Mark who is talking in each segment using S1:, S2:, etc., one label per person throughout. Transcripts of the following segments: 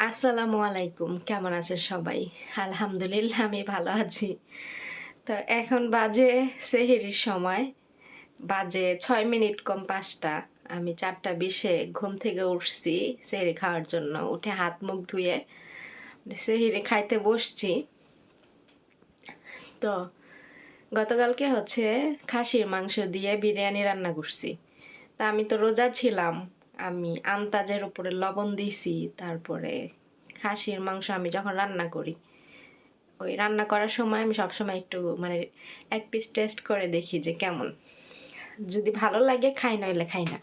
S1: আসসালামু আলাইকুম, কেমন আছেন সবাই? আলহামদুলিল্লাহ আমি ভালো আছি। তো এখন বাজে সেহরির সময়, বাজে ৬ মিনিট কম ৫টা। আমি ৪টা ২০-এ ঘুম থেকে উঠছি সেহরি খাওয়ার জন্য। উঠে হাত মুখ ধুয়ে সেহরি খাইতে বসছি। তো গতকালকে হচ্ছে খাসির মাংস দিয়ে বিরিয়ানি রান্না করছি। তা আমি তো রোজা ছিলাম। আমি আন্তাজের উপরে লবণ দিছি। তারপরে খাসির মাংস আমি যখন রান্না করি, ওই রান্না করার সময় আমি সবসময় একটু মানে এক পিস টেস্ট করে দেখি যে কেমন। যদি ভালো লাগে খাই, নইলে খাই না।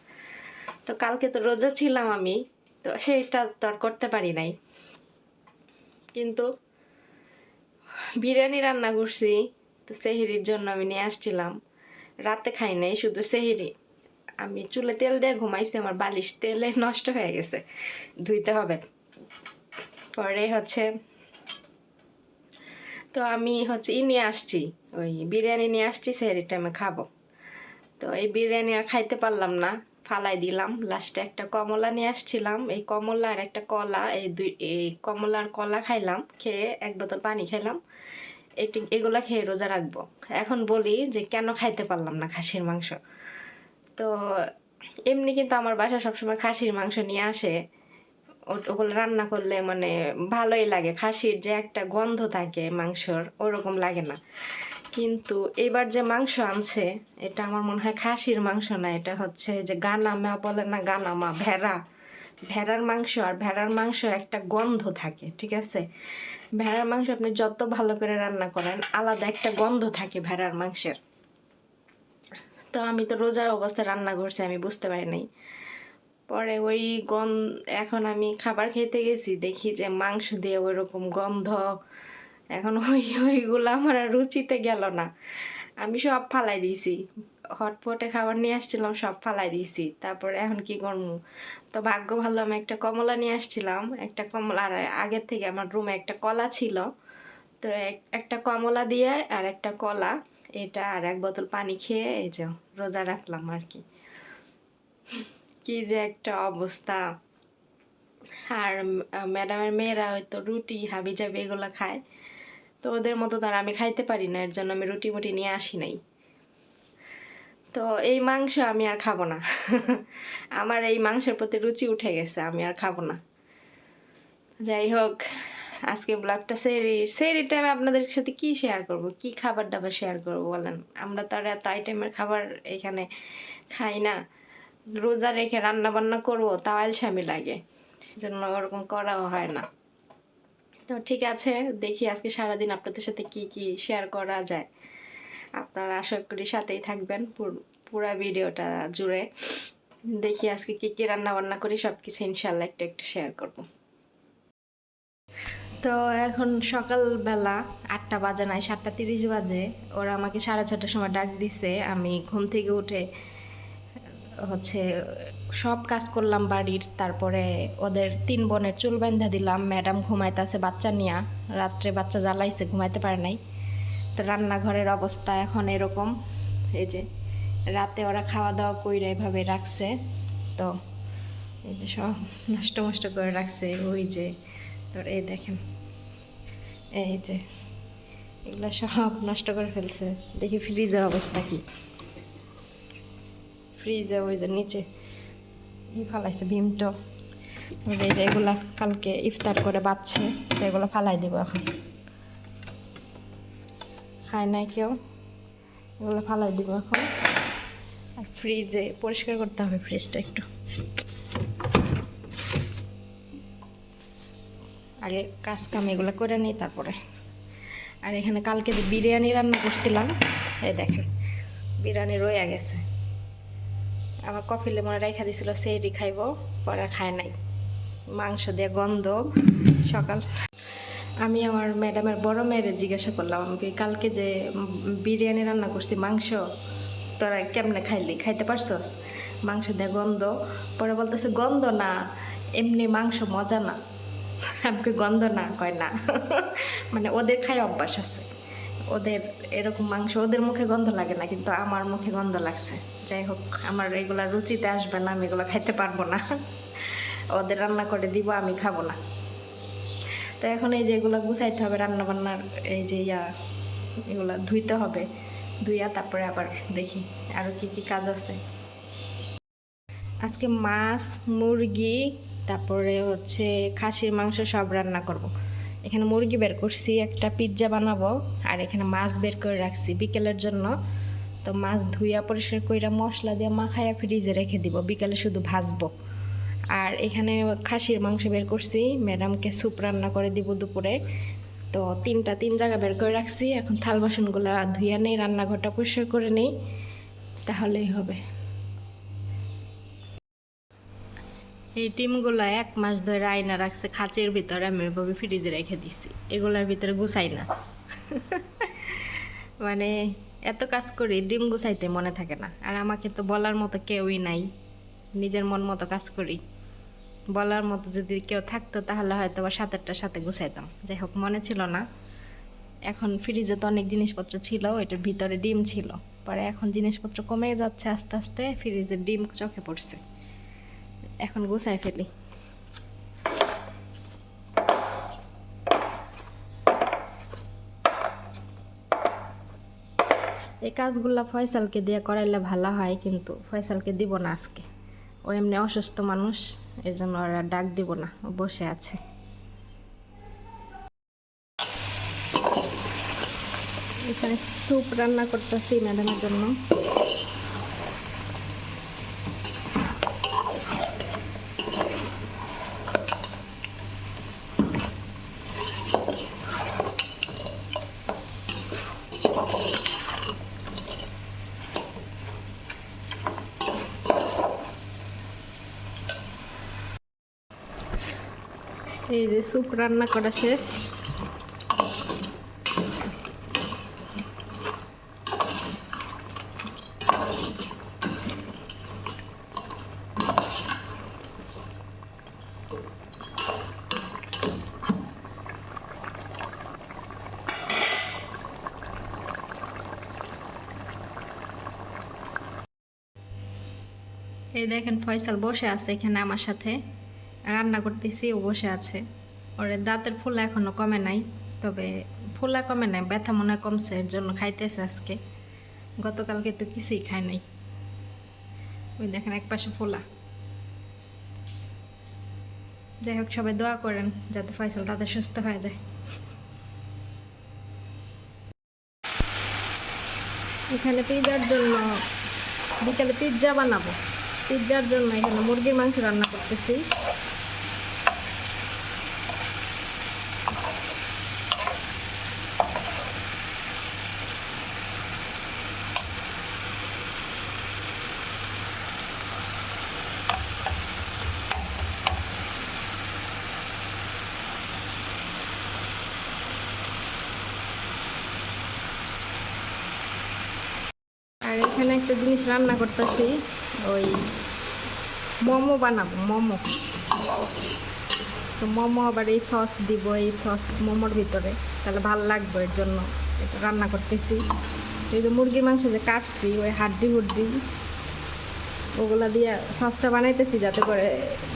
S1: তো কালকে তো রোজা ছিলাম আমি, তো সেইটা তো আর করতে পারি নাই। কিন্তু বিরিয়ানি রান্না করছি, তো সেহরির জন্য আমি নিয়ে আসছিলাম। রাতে খাই নাই, শুধু সেহরি। আমি চুলে তেল দিয়ে ঘুমাইছি, আমার বালিশ তেলে নষ্ট হয়ে গেছে, ধুইতে হবে। পরে হচ্ছে তো আমি হচ্ছে নিয়ে আসছি, ওই বিরিয়ানি নিয়ে আসছি, সেহরির টাইমে খাবো। তো এই বিরিয়ানি আর খাইতে পারলাম না, ফালাই দিলাম। লাস্টে একটা কমলা নিয়ে আসছিলাম, এই কমলা আর একটা কলা, এই কমলা আর কলা খাইলাম, খেয়ে ১ বোতল পানি খাইলাম। এগুলা খেয়ে রোজা রাখবো। এখন বলি যে কেন খাইতে পারলাম না খাসির মাংস। তো এমনি কিন্তু আমার বাসায় সবসময় খাসির মাংস নিয়ে আসে। ওগুলো রান্না করলে মানে ভালোই লাগে। খাসির যে একটা গন্ধ থাকে মাংসর, ওরকম লাগে না। কিন্তু এবার যে মাংস আনছে, এটা আমার মনে হয় খাসির মাংস না, এটা হচ্ছে যে গানামা বলে না, গানামা, ভেড়ার মাংস। আর ভেড়ার মাংস একটা গন্ধ থাকে, ঠিক আছে? ভেড়ার মাংস আপনি যত ভালো করে রান্না করেন, আলাদা একটা গন্ধ থাকে ভেড়ার মাংসের। তো আমি তো রোজার অবস্থায় রান্না করছি, আমি বুঝতে পারি নাই। পরে ওই এখন আমি খাবার খেতে গেছি, দেখি যে মাংস দিয়ে ওইরকম গন্ধ। এখন ওইগুলো আমার আর রুচিতে গেল না। আমি সব ফালাই দিয়েছি। হটপটে খাবার নিয়ে আসছিলাম, সব ফালাই দিয়েছি। তারপরে এখন কি করবো? তো ভাগ্য ভালো, আমি একটা কমলা নিয়ে আসছিলাম। একটা কমলা, আর আগের থেকে আমার রুমে একটা কলা ছিল। তো একটা কমলা দিয়ে আর একটা কলা, এটা আর ১ বোতল পানি খেয়ে এই যে রোজা রাখলাম আর কি। কি যে একটা অবস্থা। আর ম্যাডামের মেয়েরা হয়তো রুটি হাবিজাবি এগুলো খায়, তো ওদের মতো তো আর আমি খাইতে পারি না, এর জন্য আমি রুটি মুটি নিয়ে আসি নাই। তো এই মাংস আমি আর খাবো না। আমার এই মাংসের প্রতি রুচি উঠে গেছে, আমি আর খাবো না। যাই হোক, আজকে ব্লগটা সেরি টাইমে আপনাদের সাথে কি শেয়ার করব, কি খাবার দাবার শেয়ার করব বলেন? আমরা তো আর এত আইটেমের খাবার এখানে খাই না। রোজা রেখে রান্না বান্না করবো, তাও আলসামি লাগে, সেজন্য ওরকম করাও হয় না। তো ঠিক আছে, দেখি আজকে সারাদিন আপনাদের সাথে কি কি শেয়ার করা যায়। আপনারা আশা করি সাথেই থাকবেন পুরা ভিডিওটা জুড়ে। দেখি আজকে কি কি রান্না বান্না করি, সবকিছু ইনশাল্লাহ একটু একটু শেয়ার করব। তো এখন সকালবেলা ৮টা বাজে নাই, ৭টা ৩০ বাজে। ওরা আমাকে ৬:৩০টার সময় ডাক দিছে। আমি ঘুম থেকে উঠে হচ্ছে সব কাজ করলাম বাড়ির। তারপরে ওদের ৩ বোনের চুল বান্ধা দিলাম। ম্যাডাম ঘুমাইতেছে বাচ্চা নিয়া, রাত্রে বাচ্চা জ্বালাইছে, ঘুমাইতে পারে নাই। তো রান্নাঘরের অবস্থা এখন এরকম, এই যে রাতে ওরা খাওয়া দাওয়া কইরা এভাবে রাখছে। তো এই যে সব নষ্ট নষ্ট করে রাখছে, ওই যে তোর এই দেখেন, এই যে এগুলো সব নষ্ট করে ফেলছে। দেখি ফ্রিজের অবস্থা কি। ফ্রিজে ওই যে নিচে ফালাইছে ভীমটো, এগুলা কালকে ইফতার করে বাচ্চে, তো এগুলো ফালাই দেবো এখন। খায় নাই কেউ, এগুলো ফালাই দিব এখন। আর ফ্রিজে পরিষ্কার করতে হবে ফ্রিজটা একটু, আগে কাজ কাম এগুলো করে নিই তারপরে। আর এখানে কালকে যে বিরিয়ানি রান্না করছিলাম, এই দেখেন বিরিয়ানি রয়ে গেছে। আমার কফিলে মনে রেখা দিছিল সেহরি খাইব, পরে খায় নাই, মাংস দিয়ে গন্ধ। সকাল আমি আমার ম্যাডামের বড় মেয়েরে জিজ্ঞাসা করলাম, আমি কালকে যে বিরিয়ানি রান্না করছি মাংস তোরা কেমনে খাইতে পারছস? মাংস দিয়ে গন্ধ। পরে বলতেছে গন্ধ না, এমনি মাংস মজা না। আমাকে গন্ধ না কয় না। মানে ওদের খাই অভ্যাস আছে, ওদের এরকম মাংস ওদের মুখে গন্ধ লাগে না, কিন্তু আমার মুখে গন্ধ লাগছে। যাই হোক, আমার এগুলা রুচিতে আসবে না, আমি এগুলো খাইতে পারবো না। ওদের রান্না করে দিব, আমি খাবো না। তো এখন এই যে এগুলো গুছাইতে হবে, রান্না বান্নার এই যে এগুলো ধুইতে হবে, ধুইয়া তারপরে আবার দেখি আরও কি কি কাজ আছে। আজকে মাছ, মুরগি, তারপরে হচ্ছে খাসির মাংস সব রান্না করব। এখানে মুরগি বের করছি, একটা পিৎজা বানাবো, আর এখানে মাছ বের করে রাখছি বিকেলের জন্য। তো মাছ ধুইয়া পরিষ্কার কইরা মশলা দিয়ে মাখাইয়া ফ্রিজে রেখে দিব, বিকালে শুধু ভাজবো। আর এখানে খাসির মাংস বের করছি, ম্যাডামকে স্যুপ রান্না করে দিব দুপুরে। তো তিন জায়গা বের করে রাখছি, এখন থাল বাসনগুলো ধুইয়া নেই, রান্নাঘরটা পরিষ্কার করে নেই, তাহলেই হবে। এই ডিমগুলো 1 মাস ধরে আয়না রাখছে খাঁচের ভিতরে, আমি ওইভাবে ফ্রিজে রেখে দিছি, এগুলোর ভিতরে গুছাই না। মানে এত কাজ করি, ডিম গুছাইতে মনে থাকে না। আর আমাকে তো বলার মতো কেউই নাই, নিজের মন মতো কাজ করি। বলার মতো যদি কেউ থাকতো তাহলে হয়তো বা 7-8টার সাথে গুছাইতাম, যাই হোক মনে ছিল না। এখন ফ্রিজে তো অনেক জিনিসপত্র ছিল, এটার ভিতরে ডিম ছিল, পরে এখন জিনিসপত্র কমে যাচ্ছে আস্তে আস্তে, ফ্রিজের ডিম চোখে পড়ছে, এখন গুছাই ফেলি। এই কাজগুলো ফয়সালকে দিয়ে করাইলে ভালো হয়, কিন্তু ফয়সালকে দিব না আজকে, ও এমনি অসুস্থ মানুষ, এর জন্য ওরা ডাক দিব না, ও বসে আছে। এখানে স্যুপ রান্না করতেছি ম্যাডামের জন্য। এই যে স্যুপ রান্না করা শেষ। এই দেখেন ফয়সাল বসে আছে এখানে আমার সাথে, রান্না করতেছি, ও বসে আছে। ওর দাঁতের ফোলা এখনো কমে নাই, তবে ফোলা কমে নাই, ব্যথা মনে হয় কমছে, এর জন্য খাইতেছে আজকে। গতকালকে তো কিছুই খায় নাই। ওই দেখেন একপাশে ফোলা। যাই হোক, সবাই দোয়া করেন যাতে ফয়সাল তাদের সুস্থ হয়ে যায়। এখানে পিৎজার জন্য, বিকালে পিৎজা বানাবো, পিৎজার জন্য এখানে মুরগির মাংস রান্না করতেছি। আর এখানে একটা জিনিস রান্না করতেছি, ওই মোমো বানাবো, মোমো। তো মোমো আবার এই সস দিব, এই সস মোমোর ভিতরে, তাহলে ভালো লাগবে, এর জন্য এটা রান্না করতেছি। এই যে মুরগির মাংস যে কাটছি, ওই হাড্ডি ওগুলা দিয়ে সসটা বানাইতেছি, যাতে করে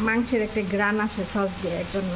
S1: মাংসের একটা গ্রান আসে সস দিয়ে, এর জন্য।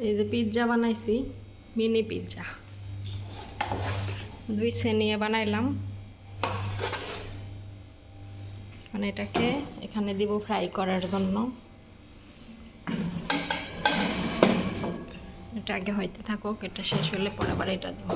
S1: এই যে পিৎজা বানাইছি, মিনি পিৎজা 2 সেনিয়ে বানাইলাম। মানে এটাকে এখানে দিব ফ্রাই করার জন্য। এটা আগে হইতে থাকুক, এটা শেষ হলে পরে আবার এটা দেব।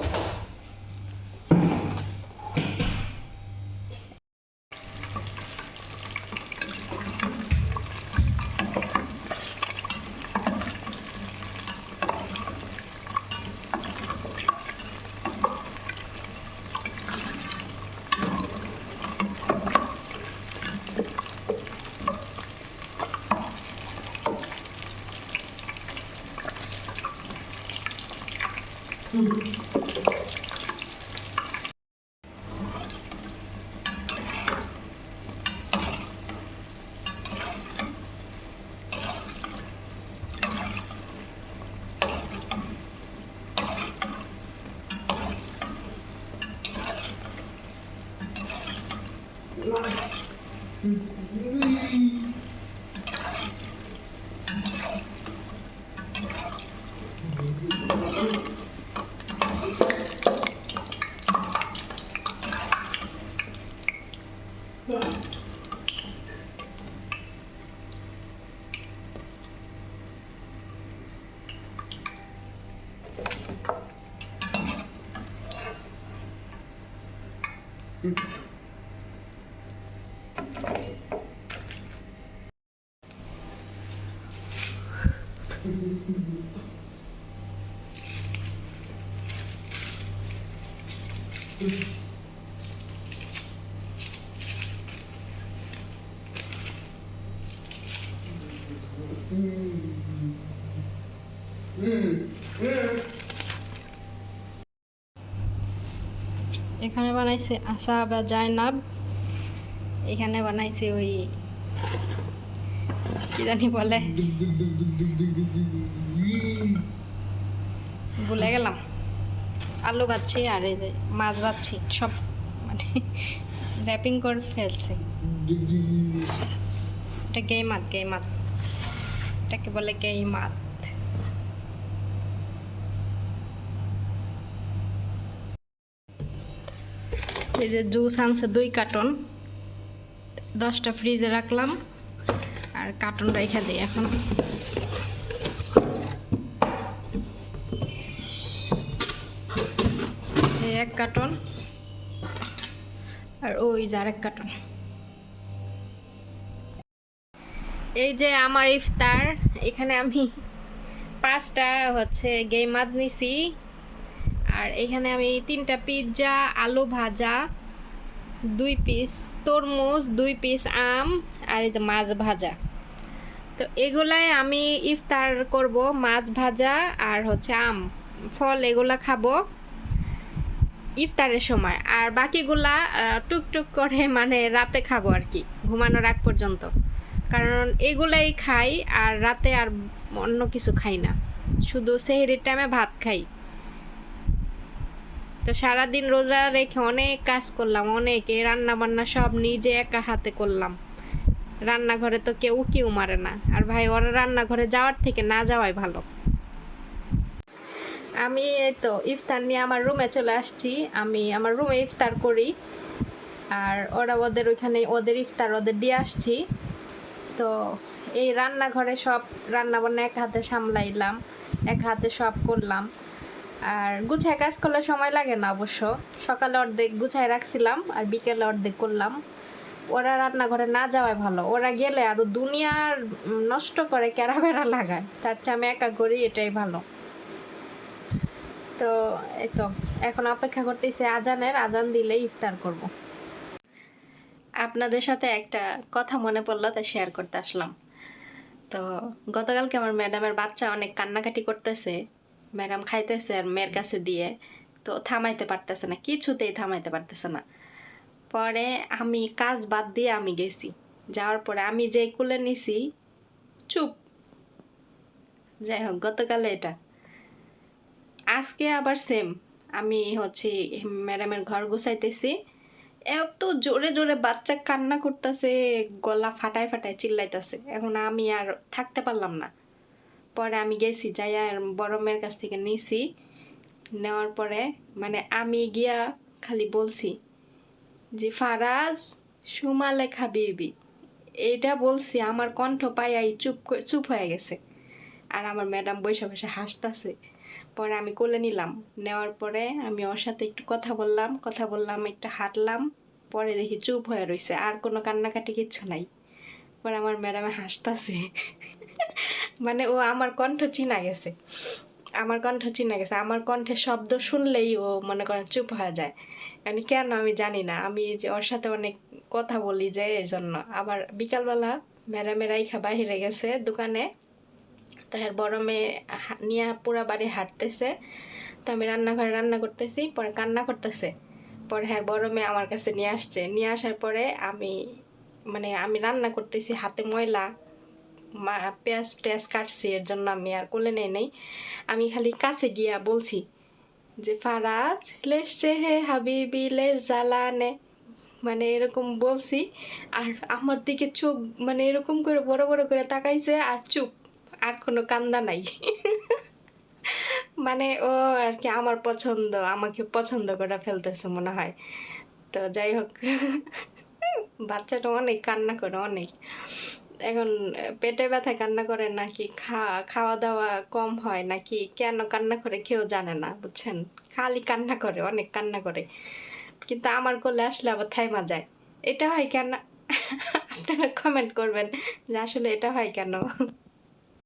S1: এখানে বানাইছে আসা বা জায়নাব, এখানে বানাইছে ওই কি জানি বলে, ভুলে গেলাম। আলু ভাজছি আর এই যে মাছ ভাজছি, সব মানে র্যাপিং করে ফেলছে। এটা গেই মাছ, গেই মাছ, এটাকে বলে গেই মাছ। এই যে জুস আনছে 2 কার্টন, 10টা ফ্রিজে রাখলাম আর কার্টন রেখে দিই এখন। এই 1 কার্টন আর ওই যে আরেক কার্টন। এই যে আমার ইফতার, এখানে আমি 5টা হচ্ছে গেই মাছ নিছি, আর এখানে আমি 3টা পিৎজা, আলু ভাজা, 2 পিস তরমুজ, 2 পিস আম, আর এই যে মাছ ভাজা। তো এগুলাই আমি ইফতার করব, মাছ ভাজা আর হচ্ছে আম ফল, এগুলা খাবো ইফতারের সময়। আর বাকিগুলা টুকটুক করে মানে রাতে খাবো আর কি, ঘুমানোর আগ পর্যন্ত। কারণ এগুলাই খাই আর রাতে আর অন্য কিছু খাই না, শুধু সেহরির টাইমে ভাত খাই। তো সারাদিন রোজা রেখে অনেক কাজ করলাম, অনেকে রান্না বান্না সব নিজে একা হাতে করলাম। রান্নাঘরে তো কেউ কেউ মারে না, আর ভাই ওরা রান্নাঘরে যাওয়ার থেকে না যাওয়াই ভালো। আমি এই তো ইফতার নিয়ে আমার রুমে চলে আসছি, আমি আমার রুমে ইফতার করি, আর ওরা ওদের ওইখানে ওদের ইফতার ওদের দিয়ে আসছি। তো এই রান্নাঘরে সব রান্না বান্না এক হাতে সামলাইলাম, এক হাতে সব করলাম। আর গুছায় কাজ করলে সময় লাগে না অবশ্য, সকালে অর্ধেক গুছায় রাখছিলাম আর বিকেলে অর্ধেক করলাম। ওরা রান্নাঘরে না যাওয়াই ভালো, ওরা গেলে আরো দুনিয়ার নষ্ট করে, কেরা বেড়া লাগায়, তার চেয়ে আমি একা করি, এটাই ভালো। তো এই তো এখন অপেক্ষা করতেছি আজানের, আজান দিলে ইফতার করব। আপনাদের সাথে একটা কথা মনে পড়লো, তাই শেয়ার করতে আসলাম। তো গতকালকে আমার ম্যাডামের বাচ্চা অনেক কান্নাকাটি করতেছে, ম্যাডাম খাইতেছে আর মেয়ের কাছে দিয়ে, তো থামাইতে পারতেছে না, কিছুতেই থামাইতে পারতেছে না। পরে আমি কাজ বাদ দিয়ে আমি গেছি, যাওয়ার পরে আমি যে কুলে নিছি, চুপ। যাই হোক, গতকালে এটা, আজকে আবার সেম। আমি হচ্ছে ম্যাডামের ঘর গুছাইতেছি, এত জোরে জোরে বাচ্চা কান্না করতেছে, গলা ফাটায় ফাটায় চিল্লাইতেছে। এখন আমি আর থাকতে পারলাম না, পরে আমি গেছি, যাইয়া বড় মেয়ের কাছ থেকে নিছি। নেওয়ার পরে মানে আমি গিয়া খালি বলছি যে ফারাজ সুমা লেখা বিবি, এইটা বলছি, আমার কণ্ঠ পাইয়াই চুপ হয়ে গেছে। আর আমার ম্যাডাম বসে বসে হাসতেছে। পরে আমি কোলে নিলাম, নেওয়ার পরে আমি ওর সাথে একটু কথা বললাম, একটু হাঁটলাম, পরে দেখি চুপ হয়ে রয়েছে, আর কোনো কান্নাকাটি কিচ্ছু নাই। পরে আমার ম্যাডামে হাসতেছে মানে ও আমার কণ্ঠ চিনা গেছে, আমার কণ্ঠের শব্দ শুনলেই ও মনে করেন চুপ হয়ে যায়। মানে কেন আমি জানি না, আমি যে ওর সাথে অনেক কথা বলি যে এই জন্য। আবার বিকালবেলা ম্যাডামের রাইখা বাহিরে গেছে দোকানে, তার বড় মেয়ে নিয়ে পুরা বাড়ি হাঁটতেছে। তো আমি রান্নাঘরে রান্না করতেছি, পরে কান্না করতেছে। পরে হ্যাঁ বড় মেয়ে আমার কাছে নিয়ে আসছে, নিয়ে আসার পরে আমি রান্না করতেছি, হাতে ময়লা, পেঁয়াজ টেয়াজ কাটছি, এর জন্য আমি আর কোলে নেই নাই। আমি খালি কাছে গিয়া বলছি যে ফারাজ লেসছে হে হাবিবি লেস জ্বালানে, এরকম বলছি। আর আমার দিকে চোখ এরকম করে বড় বড় করে তাকাইছে, আর চুপ, আর কোনো কান্দা নাই। ও আর কি আমার পছন্দ, আমাকে পছন্দ করে ফেলতেছে মনে হয়। তো যাই হোক, বাচ্চাটা অনেক কান্না করে, অনেক। এখন পেটে ব্যথায় কান্না করে নাকি খাওয়া দাওয়া কম হয় নাকি কেন কান্না করে কেউ জানে না, বুঝছেন। খালি কান্না করে, অনেক কান্না করে, কিন্তু আমার কোলে আসলে আবার থাইমা যায়। এটা হয় কেন? আপনারা কমেন্ট করবেন যে আসলে এটা হয় কেন।